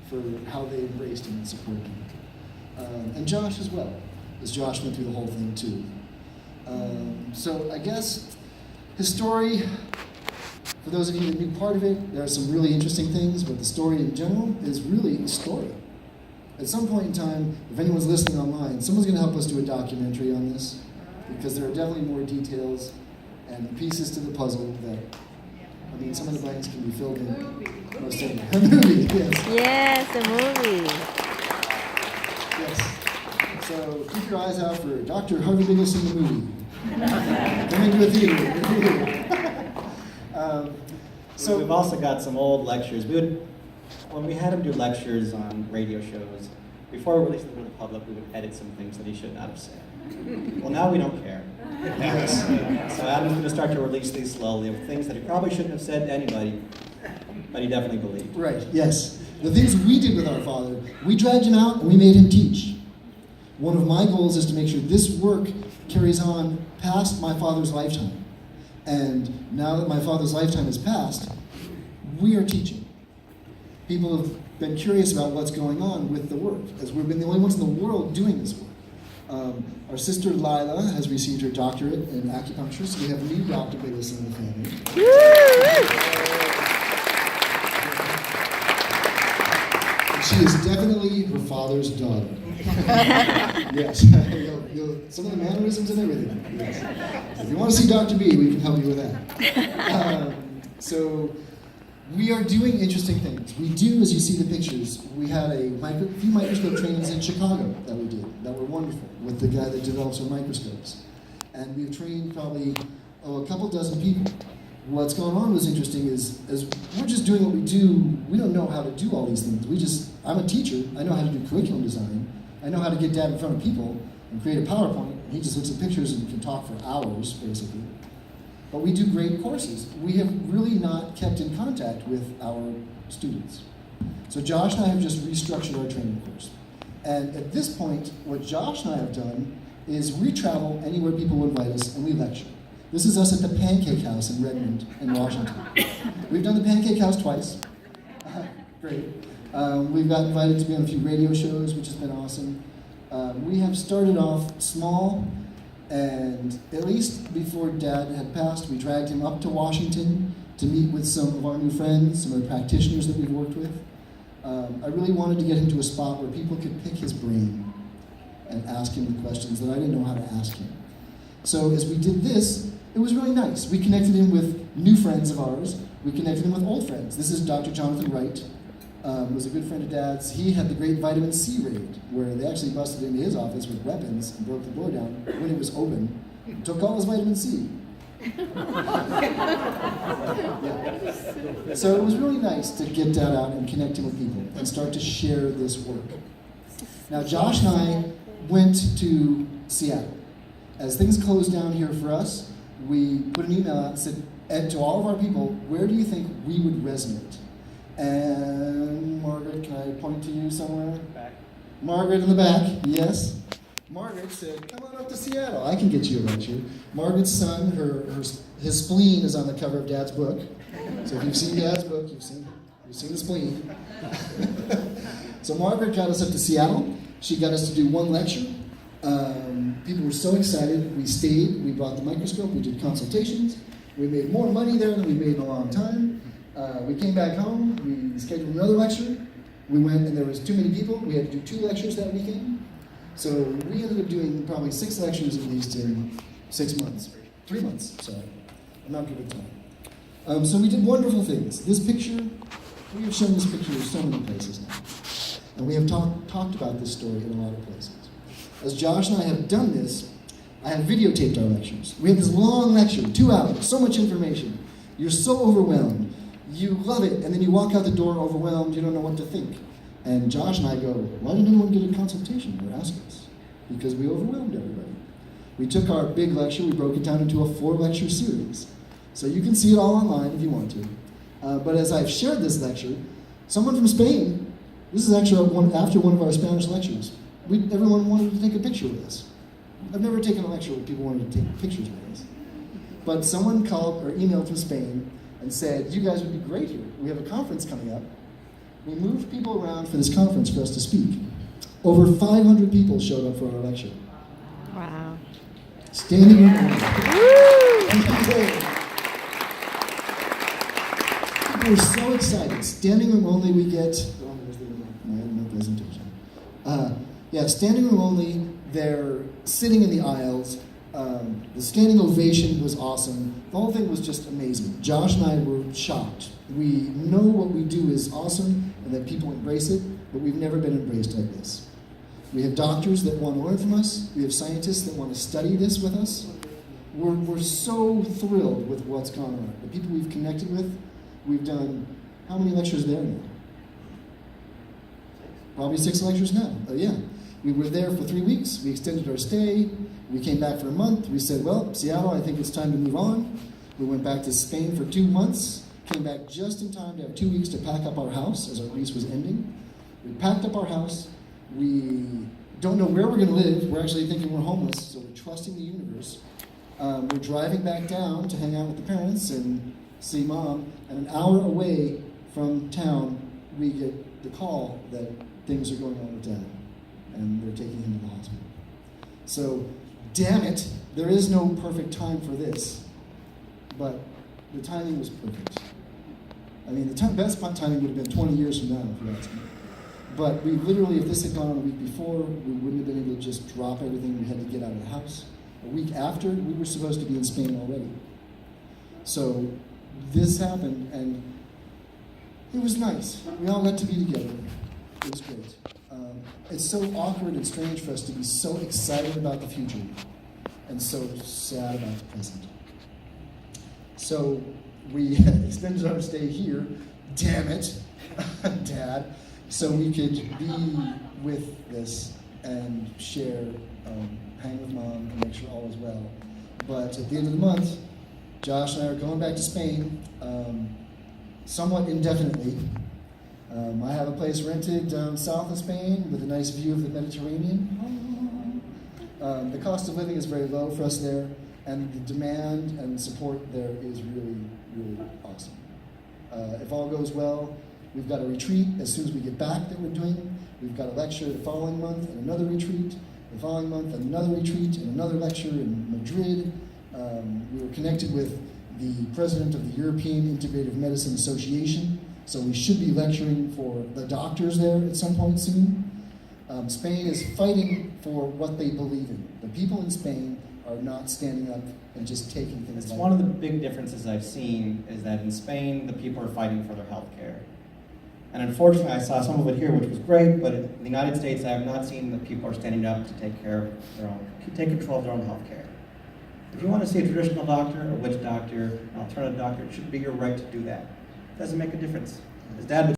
for how they embraced him and supported him. And Josh as well, as Josh went through the whole thing too. So I guess his story, for those of you that knew part of it, there are some really interesting things, but the story in general is really a story. At some point in time, if anyone's listening online, someone's going to help us do a documentary on this, because there are definitely more details and pieces to the puzzle that, I mean, some of the blanks can be filled in. Most certainly. A movie, yes. Yes, a movie. Yes. So keep your eyes out for Dr. Harvey Bigelsen, the movie. Coming to a theater. So we've also got some old lectures. When we had him do lectures on radio shows, before we released them to the public, we would edit some things that he should not have said. Well, now we don't care. So Adam's going to start to release these slowly of things that he probably shouldn't have said to anybody, but he definitely believed. Right, yes. The things we did with our father, we dragged him out and we made him teach. One of my goals is to make sure this work carries on past my father's lifetime. And now that my father's lifetime has passed, we are teaching. People have been curious about what's going on with the work, as we've been the only ones in the world doing this work. Our sister Lila has received her doctorate in acupuncture, so we have a new Dr. Bigelsen in the family. She is definitely her father's daughter. Yes, some of the mannerisms and everything. Yes. If you want to see Dr. B, we can help you with that. So we are doing interesting things. We do, as you see the pictures, we had a few microscope trainings in Chicago that we did that were wonderful with the guy that develops our microscopes. And we've trained probably a couple dozen people. What's going on was interesting is we're just doing what we do. We don't know how to do all these things. I'm a teacher. I know how to do curriculum design. I know how to get Dad in front of people and create a PowerPoint. And he just looks at pictures and can talk for hours, basically. But we do great courses. We have really not kept in contact with our students. So Josh and I have just restructured our training course. And at this point, what Josh and I have done is we travel anywhere people will invite us and we lecture. This is us at the Pancake House in Redmond, in Washington. We've done the Pancake House twice. Great. We've got invited to be on a few radio shows, which has been awesome. We have started off small, and at least before Dad had passed, we dragged him up to Washington to meet with some of our new friends, some of the practitioners that we've worked with. I really wanted to get him to a spot where people could pick his brain and ask him the questions that I didn't know how to ask him. So as we did this, it was really nice. We connected him with new friends of ours. We connected him with old friends. This is Dr. Jonathan Wright. Was a good friend of Dad's. He had the great vitamin C raid, where they actually busted into his office with weapons and broke the door down when it was open, and took all his vitamin C. Yeah. So it was really nice to get Dad out and connect him with people and start to share this work. Now, Josh and I went to Seattle. As things closed down here for us, we put an email out and said, and to all of our people, where do you think we would resonate? And Margaret, can I point to you somewhere? Back. Margaret in the back, yes. Margaret said, come on up to Seattle. I can get you a lecture. Margaret's son, his spleen is on the cover of Dad's book. So if you've seen Dad's book, you've seen the spleen. So Margaret got us up to Seattle. She got us to do one lecture. People were so excited. We stayed. We brought the microscope. We did consultations. We made more money there than we made in a long time. We came back home. We scheduled another lecture. We went, and there was too many people. We had to do 2 lectures that weekend. So we ended up doing probably 6 lectures at least in 6 months. 3 months, sorry. I'm not good at time. So we did wonderful things. This picture, we have shown this picture in so many places now. And we have talked about this story in a lot of places. As Josh and I have done this, I have videotaped our lectures. We have this long lecture, 2 hours, so much information. You're so overwhelmed. You love it, and then you walk out the door overwhelmed, you don't know what to think. And Josh and I go, why didn't anyone get a consultation or ask us? Because we overwhelmed everybody. We took our big lecture, we broke it down into a 4-lecture series. So you can see it all online if you want to. But as I've shared this lecture, someone from Spain, this is actually after one of our Spanish lectures, everyone wanted to take a picture with us. I've never taken a lecture where people wanted to take pictures with us. But someone called or emailed from Spain and said, you guys would be great here. We have a conference coming up. We moved people around for this conference for us to speak. Over 500 people showed up for our lecture. Wow. Standing room only. People were so excited. Standing room only, we get. Oh, there's my presentation. Standing room only. They're sitting in the aisles. The standing ovation was awesome. The whole thing was just amazing. Josh and I were shocked. We know what we do is awesome and that people embrace it, but we've never been embraced like this. We have doctors that want to learn from us. We have scientists that want to study this with us. We're so thrilled with what's gone on. The people we've connected with, we've done, how many lectures there now? Probably 6 lectures now. We were there for 3 weeks. We extended our stay. We came back for a month. We said, well, Seattle, I think it's time to move on. We went back to Spain for 2 months. Came back just in time to have 2 weeks to pack up our house as our lease was ending. We packed up our house. We don't know where we're going to live. We're actually thinking we're homeless, so we're trusting the universe. We're driving back down to hang out with the parents and see mom. And an hour away from town, we get the call that things are going on with dad, and they're taking him to the hospital. So, damn it, there is no perfect time for this, but the timing was perfect. I mean, the best timing would have been 20 years from now, if you ask me. But we literally, if this had gone on a week before, we wouldn't have been able to just drop everything. We had to get out of the house. A week after, we were supposed to be in Spain already. So this happened, and it was nice. We all got to be together. It was great. It's so awkward and strange for us to be so excited about the future and so sad about the present. So we extended our stay here, damn it, Dad, so we could be with this and share, hang with Mom and make sure all is well. But at the end of the month, Josh and I are going back to Spain, somewhat indefinitely. I have a place rented down south of Spain with a nice view of the Mediterranean. The cost of living is very low for us there, and the demand and support there is really, really awesome. If all goes well, we've got a retreat as soon as we get back that we're doing. We've got a lecture the following month and another retreat. The following month, another retreat and another lecture in Madrid. We were connected with the president of the European Integrative Medicine Association, so we should be lecturing for the doctors there at some point soon. Spain is fighting for what they believe in. The people in Spain are not standing up and just taking things It's like one of the big differences I've seen is that in Spain, the people are fighting for their health care. And unfortunately, I saw some of it here, which was great, but in the United States, I have not seen that people are standing up to take control of their own health care. If you want to see a traditional doctor, a witch doctor, an alternative doctor, it should be your right to do that. It doesn't make a difference. As Dad would